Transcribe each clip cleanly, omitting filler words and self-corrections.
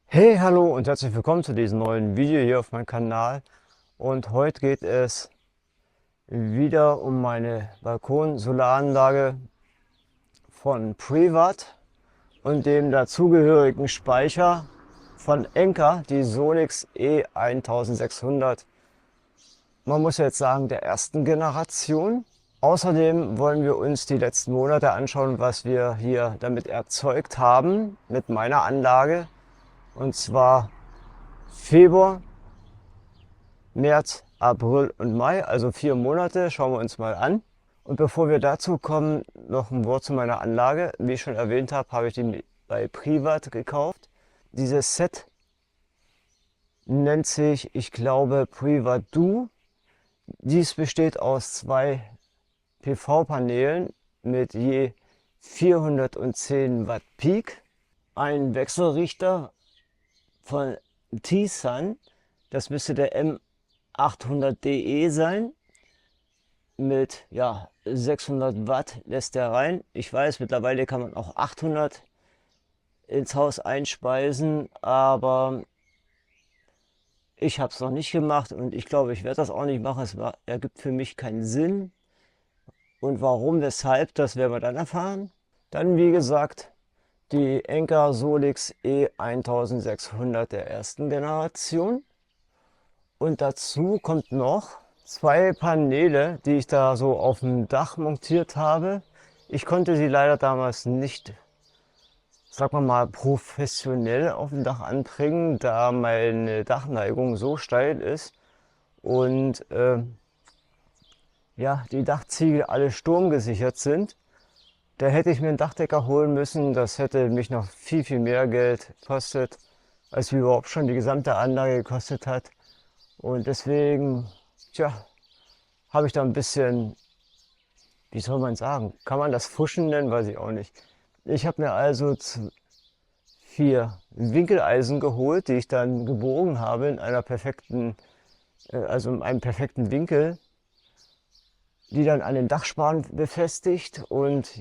Hey, hallo und herzlich willkommen zu diesem neuen Video hier auf meinem Kanal. Und heute geht es wieder um meine Balkon-Solaranlage von Privat und dem dazugehörigen Speicher von Enka, die Solix E1600. Man muss jetzt sagen, der ersten Generation. Außerdem wollen wir uns die letzten Monate anschauen, was wir hier damit erzeugt haben mit meiner Anlage. Und zwar Februar, März, April und Mai, also 4 Monate, schauen wir uns mal an. Und bevor wir dazu kommen, noch ein Wort zu meiner Anlage. Wie ich schon erwähnt habe, habe ich die bei Privat gekauft. Dieses Set nennt sich, ich glaube, Privat Duo. Dies besteht aus zwei PV-Paneelen mit je 410 Watt Peak, ein Wechselrichter von T-Sun, das müsste der M800DE sein, mit 600 Watt lässt der rein. Ich weiß, mittlerweile kann man auch 800 ins Haus einspeisen, aber ich habe es noch nicht gemacht und ich glaube, ich werde das auch nicht machen. Es ergibt für mich keinen Sinn. Und warum, weshalb, das werden wir dann erfahren. Dann, wie gesagt, die Enka Solix E1600 der ersten Generation. Und dazu kommt noch zwei Paneele, die ich da so auf dem Dach montiert habe. Ich konnte sie leider damals nicht, sagen wir mal, professionell auf dem Dach anbringen, da meine Dachneigung so steil ist und die Dachziegel alle sturmgesichert sind. Da hätte ich mir einen Dachdecker holen müssen. Das hätte mich noch viel, viel mehr Geld gekostet, als wie überhaupt schon die gesamte Anlage gekostet hat. Und deswegen, habe ich da ein bisschen, wie soll man sagen, kann man das Fuschen nennen, weiß ich auch nicht. Ich habe mir also 4 Winkeleisen geholt, die ich dann gebogen habe in einer perfekten, also in einem perfekten Winkel, die dann an den Dachsparren befestigt und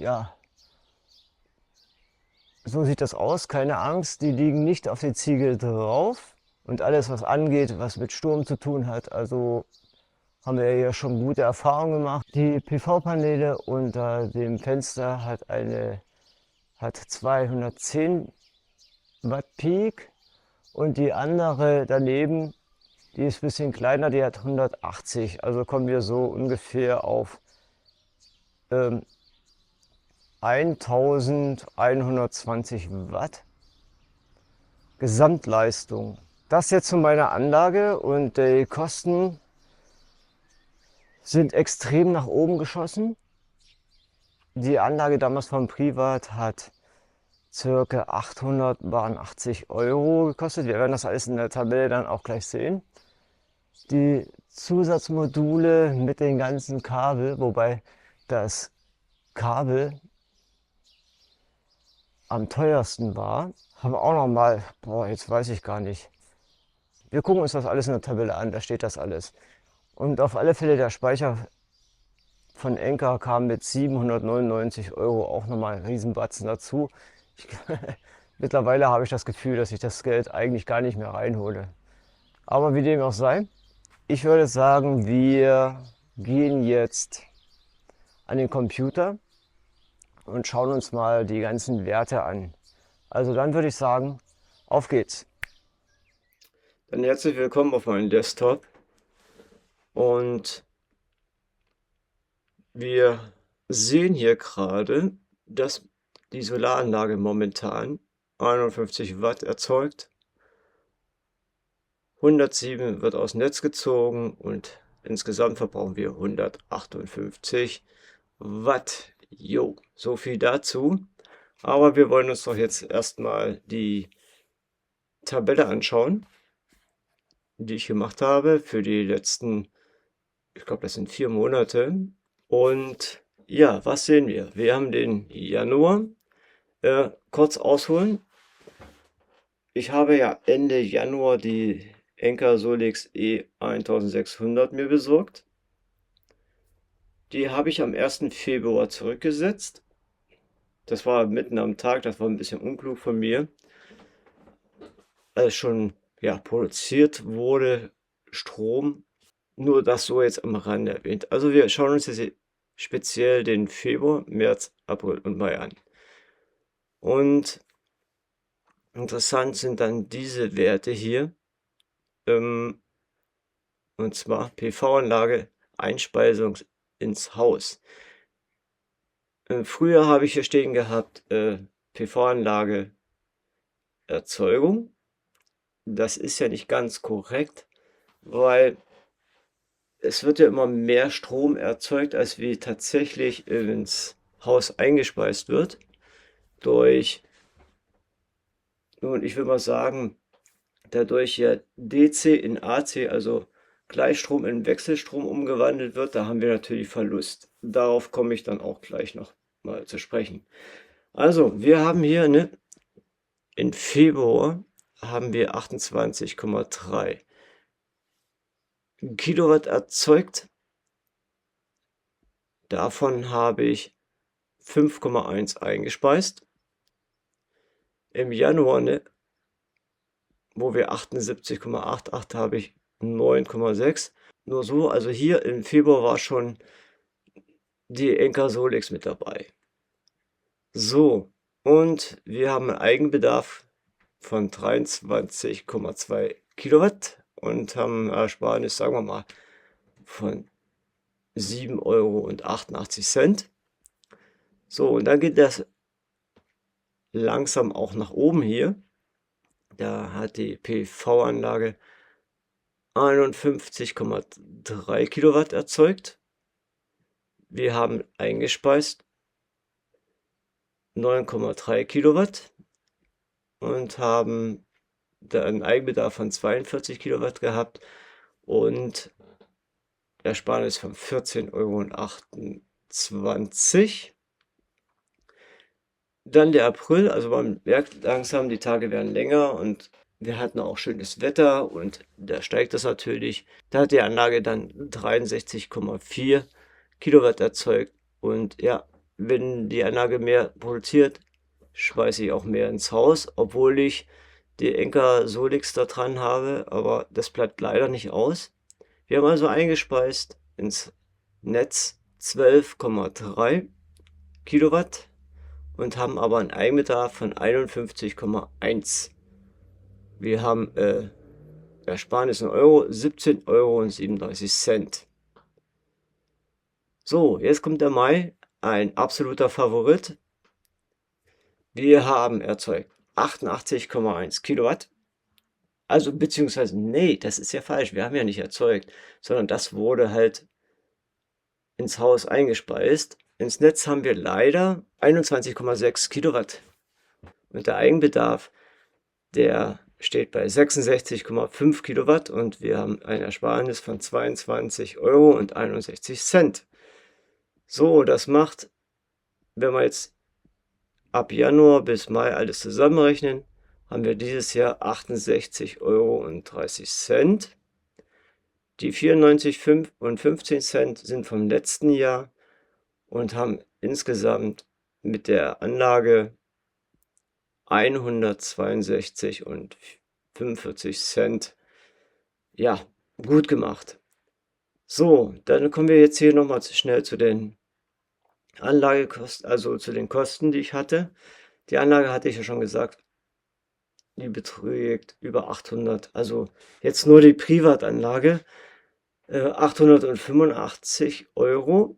so sieht das aus, keine Angst, die liegen nicht auf den Ziegel drauf und alles was angeht, was mit Sturm zu tun hat, also haben wir ja schon gute Erfahrungen gemacht. Die PV-Paneele unter dem Fenster hat 210 Watt Peak und die andere daneben, die ist ein bisschen kleiner, die hat 180. Also kommen wir so ungefähr auf 1120 Watt Gesamtleistung. Das jetzt zu meiner Anlage und die Kosten sind extrem nach oben geschossen. Die Anlage damals von Privat hat ca. 880 Euro gekostet. Wir werden das alles in der Tabelle dann auch gleich sehen. Die Zusatzmodule mit den ganzen Kabel, wobei das Kabel am teuersten war, haben wir auch noch mal, jetzt weiß ich gar nicht. Wir gucken uns das alles in der Tabelle an, da steht das alles. Und auf alle Fälle der Speicher von Enka kam mit 799 Euro auch nochmal ein Riesenbatzen dazu. Ich, mittlerweile habe ich das Gefühl, dass ich das Geld eigentlich gar nicht mehr reinhole. Aber wie dem auch sei, ich würde sagen, wir gehen jetzt an den Computer und schauen uns mal die ganzen Werte an. Also dann würde ich sagen, auf geht's. Dann herzlich willkommen auf meinem Desktop und wir sehen hier gerade, dass die Solaranlage momentan 51 Watt erzeugt, 107 wird aus dem Netz gezogen und insgesamt verbrauchen wir 158 Watt. Jo, so viel dazu. Aber wir wollen uns doch jetzt erstmal die Tabelle anschauen, die ich gemacht habe für die letzten, ich glaube, das sind 4 Monate. Und ja, was sehen wir? Wir haben den Januar. Kurz ausholen. Ich habe ja Ende Januar die Enka Solix E1600 mir besorgt. Die habe ich am 1. Februar zurückgesetzt. Das war mitten am Tag, das war ein bisschen unklug von mir. alles schon ja, produziert wurde, Strom. Nur das so jetzt am Rande erwähnt. Also wir schauen uns jetzt speziell den Februar, März, April und Mai an. Und interessant sind dann diese Werte hier. Und zwar PV-Anlage, Einspeisung ins Haus. Früher habe ich hier stehen gehabt, PV-Anlage Erzeugung. Das ist ja nicht ganz korrekt, weil es wird ja immer mehr Strom erzeugt, als wie tatsächlich ins Haus eingespeist wird. Durch, nun, ich will mal sagen, dadurch ja DC in AC, also Gleichstrom in Wechselstrom umgewandelt wird, da haben wir natürlich Verlust. Darauf komme ich dann auch gleich noch mal zu sprechen. Also, wir haben hier, ne, in Februar haben wir 28,3 Kilowatt erzeugt. Davon habe ich 5,1 eingespeist. Im Januar, ne, wo wir 78,88 habe ich 9,6. Nur so, also hier im Februar war schon die Enka Solix mit dabei. So, und wir haben einen Eigenbedarf von 23,2 Kilowatt und haben eine Ersparnis, sagen wir mal, von 7,88 €. So, und dann geht das langsam auch nach oben hier. Da hat die PV-Anlage 51,3 Kilowatt erzeugt. Wir haben eingespeist 9,3 Kilowatt und haben da einen Eigenbedarf von 42 Kilowatt gehabt und Ersparnis von 14,28 €. Dann der April, also man merkt langsam, die Tage werden länger und wir hatten auch schönes Wetter und da steigt das natürlich. Da hat die Anlage dann 63,4 Kilowatt erzeugt und ja, wenn die Anlage mehr produziert, speise ich auch mehr ins Haus, obwohl ich die Enka Solix da dran habe, aber das bleibt leider nicht aus. Wir haben also eingespeist ins Netz 12,3 Kilowatt und haben aber einen Eigenbedarf von 51,1. Wir haben Ersparnis in Euro 17,37 €. So, jetzt kommt der Mai, ein absoluter Favorit. Wir haben erzeugt 88,1 Kilowatt. Also beziehungsweise, nee, das ist ja falsch. Wir haben ja nicht erzeugt, sondern das wurde halt ins Haus eingespeist. Ins Netz haben wir leider 21,6 Kilowatt. Und der Eigenbedarf, der steht bei 66,5 Kilowatt und wir haben ein Ersparnis von 22,61 €. So, das macht, wenn wir jetzt ab Januar bis Mai alles zusammenrechnen, haben wir dieses Jahr 68,30 €. Die 94,15 Cent sind vom letzten Jahr und haben insgesamt mit der Anlage 162,45 Cent, ja, gut gemacht. So, dann kommen wir jetzt hier nochmal schnell zu den Anlagekosten, also zu den Kosten, die ich hatte. Die Anlage hatte ich ja schon gesagt, die beträgt über 800, also jetzt nur die Privatanlage, 885 €.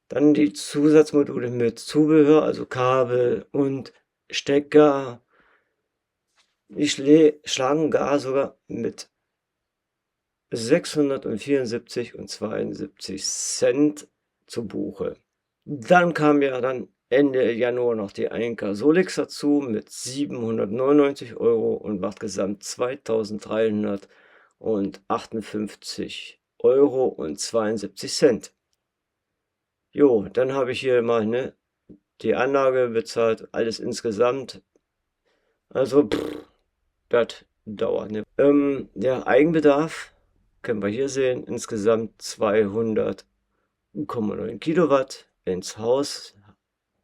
Dann die Zusatzmodule mit Zubehör, also Kabel und Stecker. Die schlagen gar sogar mit 674,72 Cent zu Buche. Dann kam ja dann Ende Januar noch die Enka Solix dazu mit 799 € und macht gesamt 2.358,72 € Jo, dann habe ich hier mal, ne, die Anlage bezahlt, alles insgesamt. Also, das dauert, ne? Der Eigenbedarf können wir hier sehen, insgesamt 200,9 Kilowatt ins Haus,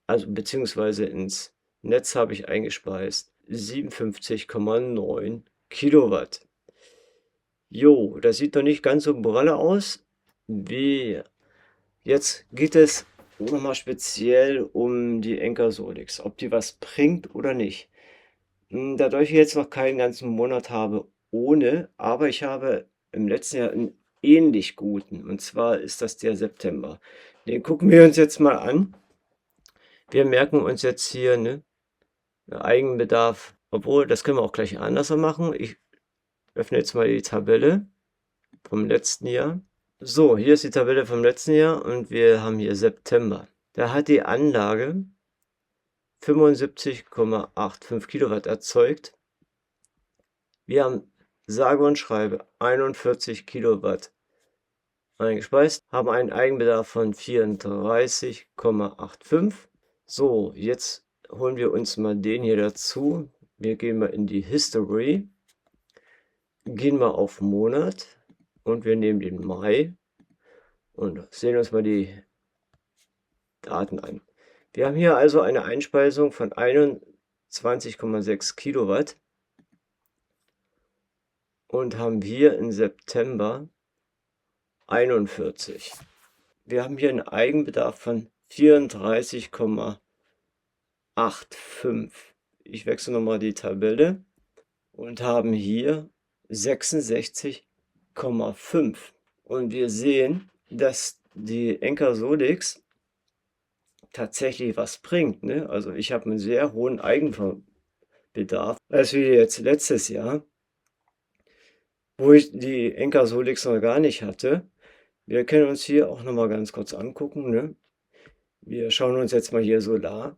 also beziehungsweise ins Netz habe ich eingespeist 57,9 Kilowatt. Jo, das sieht noch nicht ganz so pralle aus. Jetzt geht es nochmal speziell um die Enkersolix, ob die was bringt oder nicht. Dadurch ich jetzt noch keinen ganzen Monat habe ohne, aber ich habe im letzten Jahr einen ähnlich guten, und zwar ist das der September. Den gucken wir uns jetzt mal an. Wir merken uns jetzt hier, ne, Eigenbedarf, obwohl das können wir auch gleich anders machen. Ich öffne jetzt mal die Tabelle vom letzten Jahr. So, hier ist die Tabelle vom letzten Jahr und wir haben hier September. Da hat die Anlage 75,85 Kilowatt erzeugt. Wir haben sage und schreibe 41 Kilowatt eingespeist, haben einen Eigenbedarf von 34,85. So, jetzt holen wir uns mal den hier dazu. Wir gehen mal in die History, gehen mal auf Monat und wir nehmen den Mai und sehen uns mal die Daten an. Wir haben hier also eine Einspeisung von 21,6 Kilowatt und haben hier im September 41. Wir haben hier einen Eigenbedarf von 34,85. Ich wechsle nochmal die Tabelle und haben hier 66,5. Und wir sehen, dass die Enkersolix tatsächlich was bringt. Ne? Also ich habe einen sehr hohen Eigenbedarf, als wir jetzt letztes Jahr, wo ich die Enkersolix noch gar nicht hatte. Wir können uns hier auch noch mal ganz kurz angucken. Ne? Wir schauen uns jetzt mal hier Solar.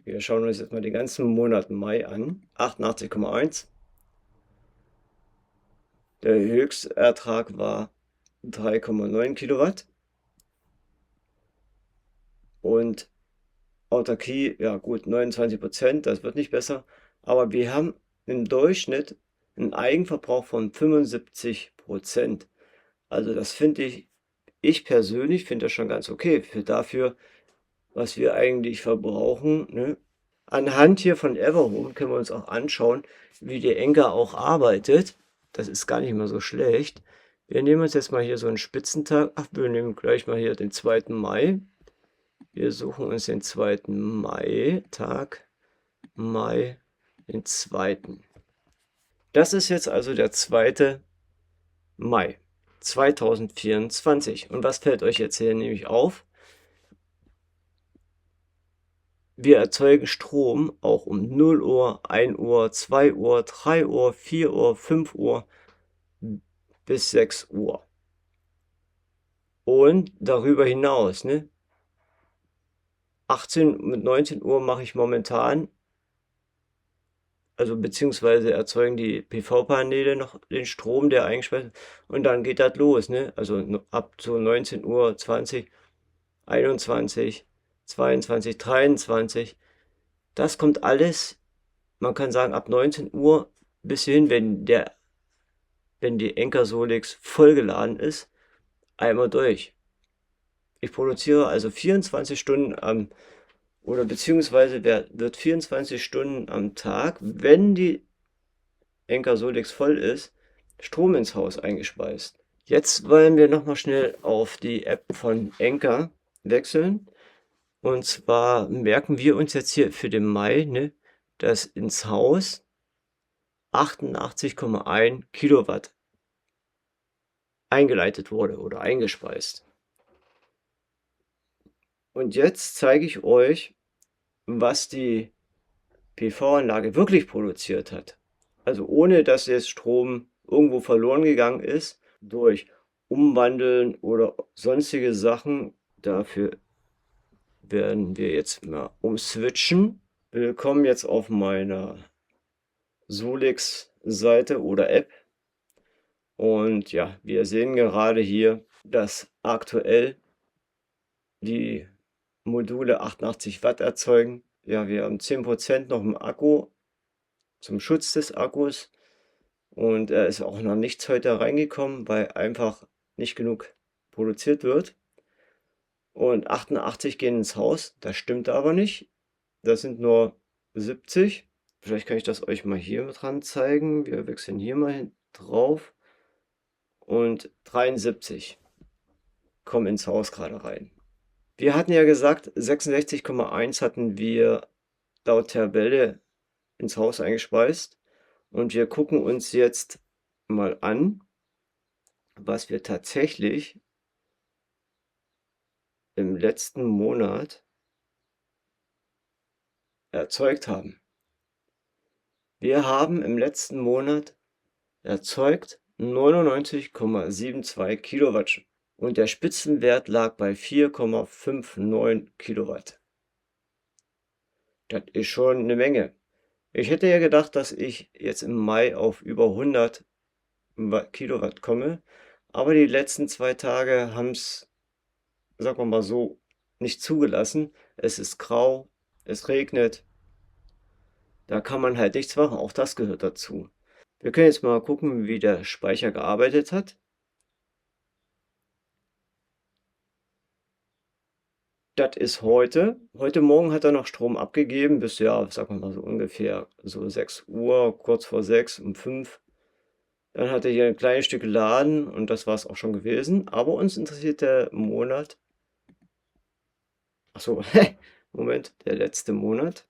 Wir schauen uns jetzt mal den ganzen Monat Mai an. 88,1. Der Höchstertrag war 3,9 Kilowatt. Und Autarkie, ja gut, 29%, das wird nicht besser. Aber wir haben im Durchschnitt einen Eigenverbrauch von 75%. Also das finde ich persönlich finde das schon ganz okay für dafür, was wir eigentlich verbrauchen. Ne? Anhand hier von Everhome können wir uns auch anschauen, wie die Enker auch arbeitet. Das ist gar nicht mal so schlecht. Wir nehmen uns jetzt mal hier so einen Spitzentag. Ach, wir nehmen gleich mal hier den 2. Mai. Wir suchen uns den 2. Mai, Tag, Mai, den 2. Das ist jetzt also der 2. Mai 2024. Und was fällt euch jetzt hier nämlich auf? Wir erzeugen Strom auch um 0 Uhr, 1 Uhr, 2 Uhr, 3 Uhr, 4 Uhr, 5 Uhr bis 6 Uhr. Und darüber hinaus, ne? 18 mit 19 Uhr mache ich momentan, also beziehungsweise erzeugen die PV-Paneele noch den Strom, der eingespeist wird, und dann geht das los, ne? Also ab so 19 Uhr 20, 21, 22, 23. Das kommt alles, man kann sagen, ab 19 Uhr bis hin, wenn die Enkersolix vollgeladen ist, einmal durch. Ich produziere also 24 Stunden oder beziehungsweise wird 24 Stunden am Tag, wenn die Enkersolix voll ist, Strom ins Haus eingespeist. Jetzt wollen wir nochmal schnell auf die App von Enker wechseln. Und zwar merken wir uns jetzt hier für den Mai, ne, dass ins Haus 88,1 Kilowatt eingeleitet wurde oder eingespeist. Und jetzt zeige ich euch, was die PV-Anlage wirklich produziert hat. Also ohne dass jetzt Strom irgendwo verloren gegangen ist durch Umwandeln oder sonstige Sachen. Dafür werden wir jetzt mal umswitchen. Willkommen jetzt auf meiner Solix-Seite oder App. Und ja, wir sehen gerade hier, dass aktuell die Module 88 Watt erzeugen. Ja, wir haben 10% noch im Akku zum Schutz des Akkus. Und er ist auch noch nichts heute reingekommen, weil einfach nicht genug produziert wird. Und 88 gehen ins Haus, das stimmt aber nicht. Das sind nur 70. Vielleicht kann ich das euch mal hier dran zeigen. Wir wechseln hier mal drauf. Und 73 kommen ins Haus gerade rein. Wir hatten ja gesagt, 66,1 hatten wir laut Tabelle ins Haus eingespeist. Und wir gucken uns jetzt mal an, was wir tatsächlich im letzten Monat erzeugt haben. Wir haben im letzten Monat erzeugt 99,72 Kilowatt und der Spitzenwert lag bei 4,59 Kilowatt. Das ist schon eine Menge. Ich hätte ja gedacht, dass ich jetzt im Mai auf über 100 Kilowatt komme, aber die letzten 2 Tage haben es, sagen wir mal so, nicht zugelassen. Es ist grau, es regnet, da kann man halt nichts machen, auch das gehört dazu. Wir können jetzt mal gucken, wie der Speicher gearbeitet hat. Das ist heute. Heute Morgen hat er noch Strom abgegeben, bis ja, sagen wir mal so ungefähr so 6 Uhr, kurz vor 6, um 5. Dann hat er hier ein kleines Stück geladen und das war es auch schon gewesen. Aber uns interessiert der Monat. Achso, Moment, der letzte Monat.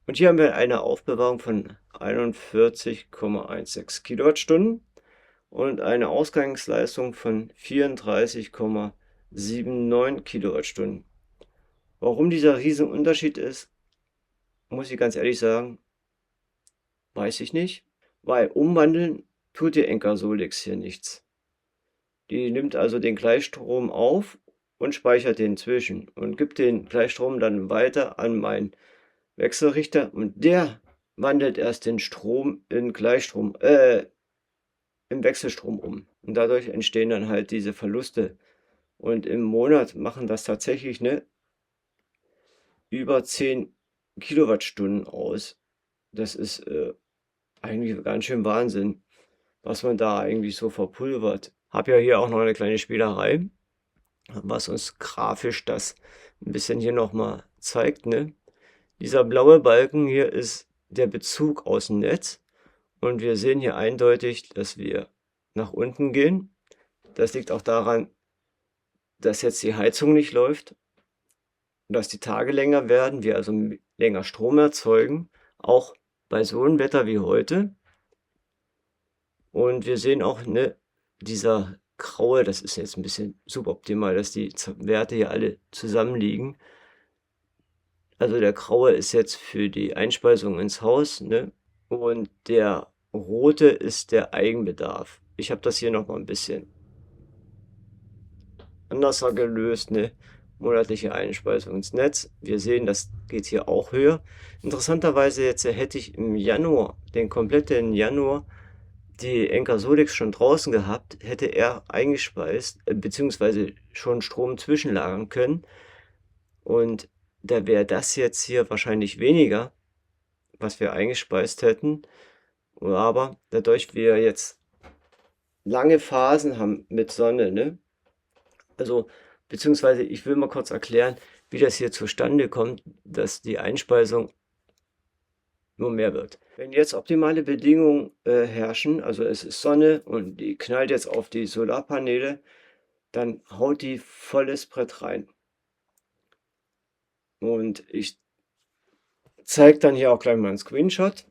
Und hier haben wir eine Aufbewahrung von 41,16 Kilowattstunden und eine Ausgangsleistung von 34,79 Kilowattstunden. Warum dieser Riesenunterschied ist, muss ich ganz ehrlich sagen, weiß ich nicht. Weil umwandeln tut die Encasolix hier nichts. Die nimmt also den Gleichstrom auf und speichert den zwischen und gibt den Gleichstrom dann weiter an meinen Wechselrichter und der wandelt erst den Strom in Gleichstrom, in Wechselstrom um. Und dadurch entstehen dann halt diese Verluste. Und im Monat machen das tatsächlich über 10 Kilowattstunden aus. Das ist eigentlich ganz schön Wahnsinn, was man da eigentlich so verpulvert. Habe ja hier auch noch eine kleine Spielerei, was uns grafisch das ein bisschen hier nochmal zeigt, ne? Dieser blaue Balken hier ist der Bezug aus dem Netz und wir sehen hier eindeutig, dass wir nach unten gehen. Das liegt auch daran, dass jetzt die Heizung nicht läuft, dass die Tage länger werden, wir also länger Strom erzeugen, auch bei so einem Wetter wie heute. Und wir sehen auch, ne, dieser graue, das ist jetzt ein bisschen suboptimal, dass die Werte hier alle zusammenliegen. Also der graue ist jetzt für die Einspeisung ins Haus, ne? Und der rote ist der Eigenbedarf. Ich habe das hier noch mal ein bisschen anders gelöst, ne? Monatliche Einspeisung ins Netz. Wir sehen, das geht hier auch höher. Interessanterweise jetzt hätte ich im Januar, den kompletten Januar, die Encasolix schon draußen gehabt, hätte er eingespeist, beziehungsweise schon Strom zwischenlagern können. Und da wäre das jetzt hier wahrscheinlich weniger, was wir eingespeist hätten. Aber dadurch wir jetzt lange Phasen haben mit Sonne, ne? Also, beziehungsweise ich will mal kurz erklären, wie das hier zustande kommt, dass die Einspeisung nur mehr wird. Wenn jetzt optimale Bedingungen herrschen, also es ist Sonne und die knallt jetzt auf die Solarpaneele, dann haut die volles Brett rein. Und ich zeige dann hier auch gleich mal einen Screenshot.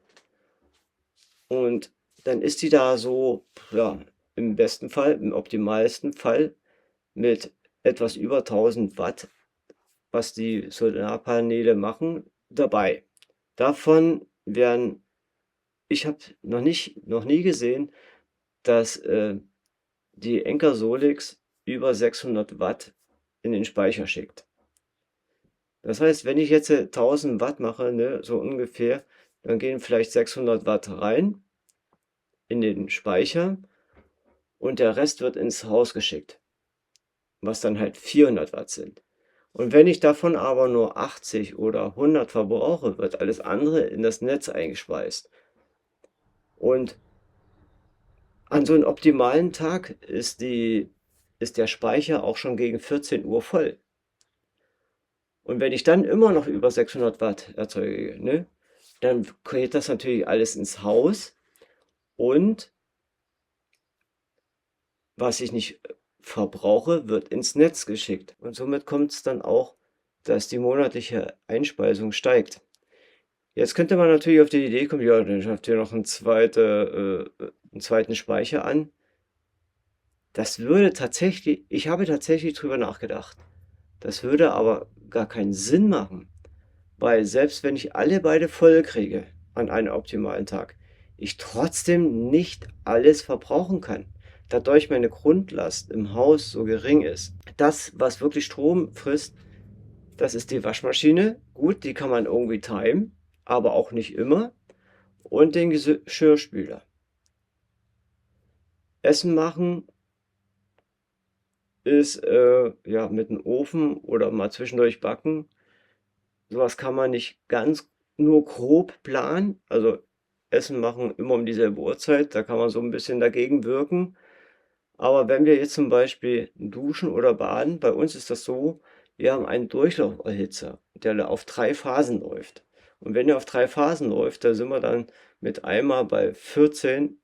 Und dann ist die da so, ja, im besten Fall, im optimalsten Fall mit etwas über 1000 Watt, was die Solarpaneele machen, dabei. Davon werden, ich habe noch nie gesehen, dass die Encasolix über 600 Watt in den Speicher schickt. Das heißt, wenn ich jetzt 1000 Watt mache, ne, so ungefähr, dann gehen vielleicht 600 Watt rein in den Speicher und der Rest wird ins Haus geschickt, was dann halt 400 Watt sind. Und wenn ich davon aber nur 80 oder 100 verbrauche, wird alles andere in das Netz eingespeist. Und an so einem optimalen Tag ist der Speicher auch schon gegen 14 Uhr voll. Und wenn ich dann immer noch über 600 Watt erzeuge, ne, dann geht das natürlich alles ins Haus und was ich nicht verbrauche, wird ins Netz geschickt. Und somit kommt es dann auch, dass die monatliche Einspeisung steigt. Jetzt könnte man natürlich auf die Idee kommen, ja, dann schafft ihr noch einen zweiten Speicher an. Das würde tatsächlich, ich habe tatsächlich drüber nachgedacht. Das würde aber gar keinen Sinn machen, weil selbst wenn ich alle beide voll kriege an einem optimalen Tag, ich trotzdem nicht alles verbrauchen kann, dadurch meine Grundlast im Haus so gering ist. Das, was wirklich Strom frisst, das ist die Waschmaschine. Gut, die kann man irgendwie timen, aber auch nicht immer. Und den Geschirrspüler. Essen machen ist ja mit dem Ofen oder mal zwischendurch backen. Sowas kann man nicht ganz nur grob planen. Also Essen machen immer um dieselbe Uhrzeit, da kann man so ein bisschen dagegen wirken. Aber wenn wir jetzt zum Beispiel duschen oder baden, bei uns ist das so, wir haben einen Durchlauferhitzer, der auf 3 Phasen läuft. Und wenn er auf 3 Phasen läuft, da sind wir dann mit einmal bei 14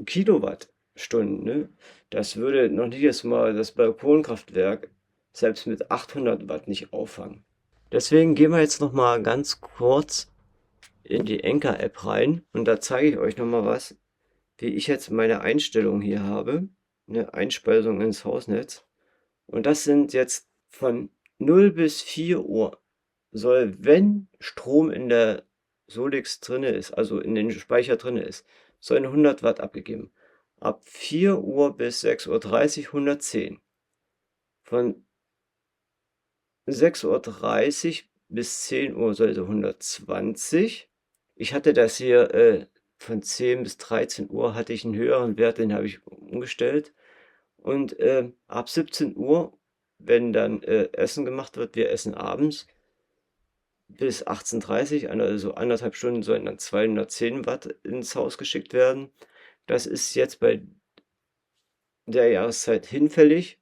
Kilowattstunden. Ne? Das würde noch nicht erst mal das Balkonkraftwerk selbst mit 800 Watt nicht auffangen. Deswegen gehen wir jetzt noch mal ganz kurz in die Enka-App rein und da zeige ich euch noch mal was, wie ich jetzt meine Einstellung hier habe, eine Einspeisung ins Hausnetz. Und das sind jetzt von 0 bis 4 Uhr soll, wenn Strom in der Solix drinne ist, also in den Speicher drinne ist, sollen 100 Watt abgegeben. Ab 4 Uhr bis 6:30 Uhr 110. Von 6:30 Uhr bis 10 Uhr sollte 120. Ich hatte das hier von 10 bis 13 Uhr hatte ich einen höheren Wert, den habe ich umgestellt. Und ab 17 Uhr, wenn dann Essen gemacht wird, wir essen abends, bis 18:30 Uhr, also 1,5 Stunden, sollen dann 210 Watt ins Haus geschickt werden. Das ist jetzt bei der Jahreszeit hinfällig,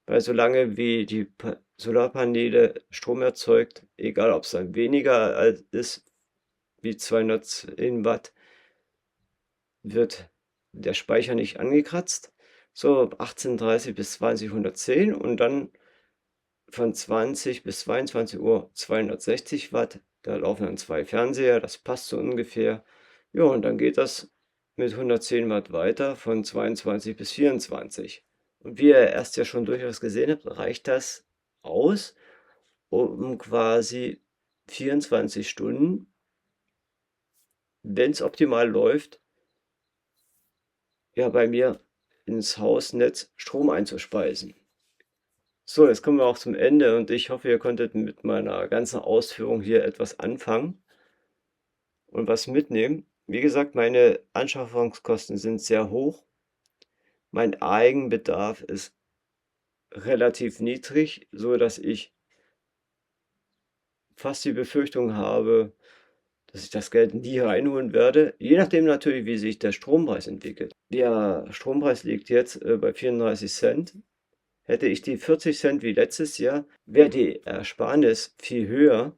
weil solange wie die Solarpaneele Strom erzeugt, egal ob es dann weniger ist wie 210 Watt, wird der Speicher nicht angekratzt. So 18:30 bis 20 110 und dann von 20 bis 22 Uhr 260 Watt. Da laufen dann 2 Fernseher, das passt so ungefähr. Ja, und dann geht das mit 110 Watt weiter von 22 bis 24. Und wie ihr erst ja schon durchaus gesehen habt, reicht das aus, um quasi 24 Stunden, wenn es optimal läuft, ja, bei mir ins Hausnetz Strom einzuspeisen. So, jetzt kommen wir auch zum Ende und ich hoffe, ihr konntet mit meiner ganzen Ausführung hier etwas anfangen und was mitnehmen. Wie gesagt, meine Anschaffungskosten sind sehr hoch. Mein Eigenbedarf ist relativ niedrig, so dass ich fast die Befürchtung habe, dass ich das Geld nie reinholen werde, je nachdem natürlich, wie sich der Strompreis entwickelt. Der Strompreis liegt jetzt bei 34 Cent. Hätte ich die 40 Cent wie letztes Jahr, wäre die Ersparnis viel höher,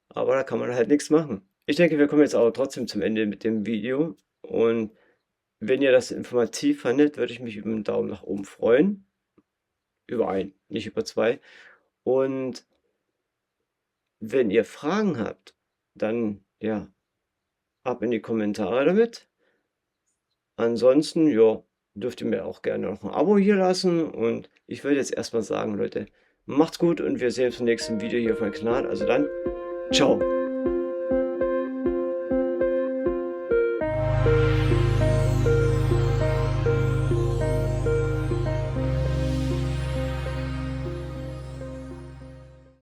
aber da kann man halt nichts machen. Ich denke, wir kommen jetzt aber trotzdem zum Ende mit dem Video und wenn ihr das informativ fandet, würde ich mich über einen Daumen nach oben freuen. Über einen, nicht über zwei. Und wenn ihr Fragen habt, dann ja, ab in die Kommentare damit. Ansonsten, ja, dürft ihr mir auch gerne noch ein Abo hier lassen. Und ich würde jetzt erstmal sagen, Leute, macht's gut und wir sehen uns im nächsten Video hier auf meinem Kanal. Also dann, ciao.